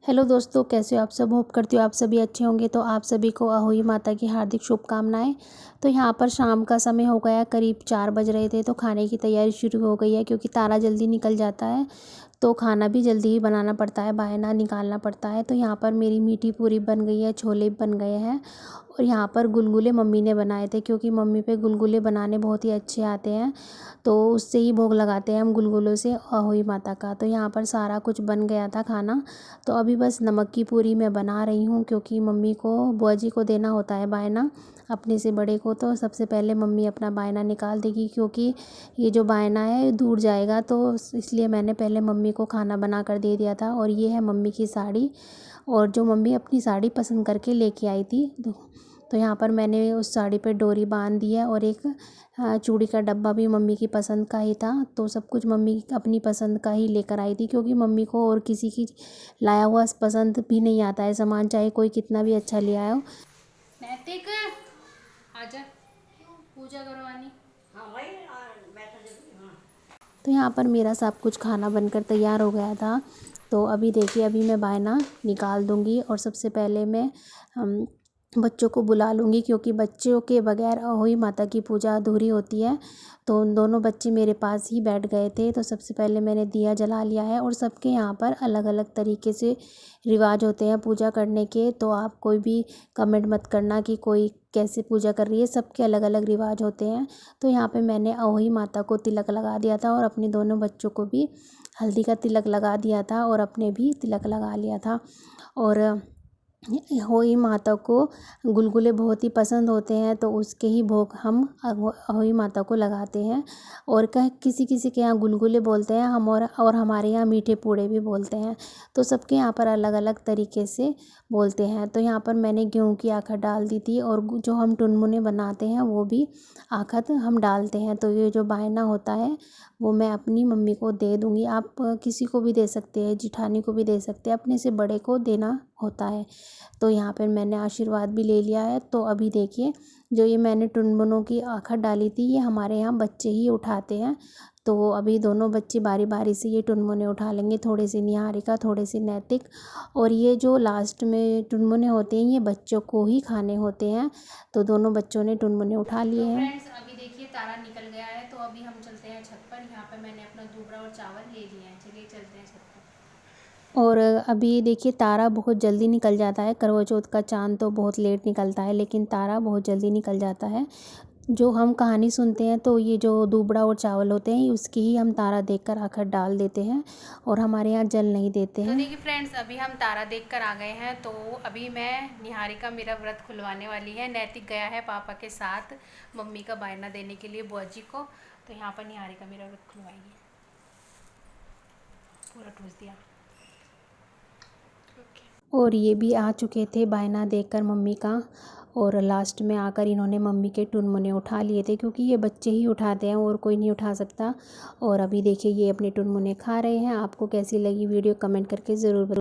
Hello दोस्तों, कैसे हो आप सब। होप करती हूँ आप सभी अच्छे होंगे। तो आप सभी को अहोई माता की हार्दिक शुभकामनाएं। तो यहाँ पर शाम का समय हो गया, करीब 4 बज रहे थे। तो खाने की तैयारी शुरू हो गई है क्योंकि तारा जल्दी निकल जाता है तो खाना भी जल्दी ही बनाना पड़ता है, बायना निकालना पड़ता है। तो यहाँ पर मेरी मीठी पूरी बन गई है, छोले बन गए हैं और यहाँ पर गुलगुले मम्मी ने बनाए थे क्योंकि मम्मी पे गुलगुले बनाने बहुत ही अच्छे आते हैं। तो उससे ही भोग लगाते हैं हम गुलगुलों से अहोई माता का। तो यहाँ पर सारा कुछ बन गया था खाना। तो अभी बस नमक की पूरी मैं बना रही हूँ क्योंकि मम्मी को, बुआ जी को देना होता है बायना अपने से बड़े को। तो सबसे पहले मम्मी अपना बायना निकाल देगी क्योंकि ये जो बायना है दूर जाएगा। तो इसलिए मैंने पहले मम्मी को खाना बना कर दे दिया था। और ये है मम्मी की साड़ी, और जो मम्मी अपनी साड़ी पसंद करके लेके आई थी। तो यहाँ पर मैंने उस साड़ी पे डोरी बांध दी है और एक चूड़ी का डब्बा भी मम्मी की पसंद का ही था। तो सब कुछ मम्मी अपनी पसंद का ही लेकर आई थी क्योंकि मम्मी को और किसी की लाया हुआ पसंद भी नहीं आता है सामान, चाहे कोई कितना भी अच्छा ले आया हो। नैतिक आजा, पूजा करवानी। हाँ भाई, तो यहाँ पर मेरा सब कुछ खाना बनकर तैयार हो गया था। तो अभी देखिए, अभी मैं बायना निकाल दूँगी और सबसे पहले मैं बच्चों को बुला लूँगी क्योंकि बच्चों के बगैर अहोई माता की पूजा अधूरी होती है। तो उन दोनों बच्चे मेरे पास ही बैठ गए थे। तो सबसे पहले मैंने दिया जला लिया है और सबके यहाँ पर अलग अलग तरीके से रिवाज होते हैं पूजा करने के। तो आप कोई भी कमेंट मत करना कि कोई कैसे पूजा कर रही है, सबके अलग अलग रिवाज होते हैं। तो यहाँ पे मैंने अहोई माता को तिलक लगा दिया था और अपने दोनों बच्चों को भी हल्दी का तिलक लगा दिया था और अपने भी तिलक लगा लिया था। और अहोई माता को गुलगुले बहुत ही पसंद होते हैं तो उसके ही भोग हम अहोई माता को लगाते हैं। और किसी किसी के यहाँ गुलगुले बोलते हैं हम, और हमारे यहाँ मीठे पूड़े भी बोलते हैं। तो सबके यहाँ पर अलग अलग तरीके से बोलते हैं। तो यहाँ पर मैंने गेहूं की आखत डाल दी थी और जो हम टुनमुने बनाते हैं वो भी आखत हम डालते हैं। तो ये जो बायना होता है वो मैं अपनी मम्मी को दे दूँगी। आप किसी को भी दे सकते हैं, जिठानी को भी दे सकते हैं, अपने से बड़े को देना होता है। तो यहाँ पर मैंने आशीर्वाद भी ले लिया है। तो अभी देखिए, जो ये मैंने टुनमुनों की आखत डाली थी ये हमारे यहाँ बच्चे ही उठाते हैं। तो अभी दोनों बच्चे बारी बारी से ये टुनमुने उठा लेंगे, थोड़े से निहारिका, थोड़े से नैतिक। और ये जो लास्ट में टुनमुने होते हैं ये बच्चों को ही खाने होते हैं। तो दोनों बच्चों ने टुनमुने उठा लिए हैं। फ्रेंड्स, अभी देखिए तारा निकल गया है तो अभी हम चलते हैं छत पर। यहाँ पर मैंने अपना दूबरा और चावल ले लिए हैं। चलिए चलते हैं छत पर। और अभी देखिए तारा बहुत जल्दी निकल जाता है। करवा चौथ का चाँद तो बहुत लेट निकलता है लेकिन तारा बहुत जल्दी निकल जाता है। जो हम कहानी सुनते हैं तो ये जो दूबड़ा और चावल होते हैं उसकी ही हम तारा देखकर आखिर डाल देते हैं और हमारे यहाँ जल नहीं देते हैं। तो देखिए फ्रेंड्स, अभी हम तारा देखकर आ गए हैं। तो अभी मैं निहारिका मेरा व्रत खुलवाने वाली है। नैतिक गया है पापा के साथ मम्मी का बायना देने के लिए बुआ जी को। तो यहाँ पर निहारिका मेरा व्रत खुलवाएगी। पूरा ठूस दिया। और ये भी आ चुके थे बायना देखकर मम्मी का। और लास्ट में आकर इन्होंने मम्मी के टुनमुने उठा लिए थे क्योंकि ये बच्चे ही उठाते हैं और कोई नहीं उठा सकता। और अभी देखिए ये अपने टुनमुने खा रहे हैं। आपको कैसी लगी वीडियो कमेंट करके ज़रूर बताइए।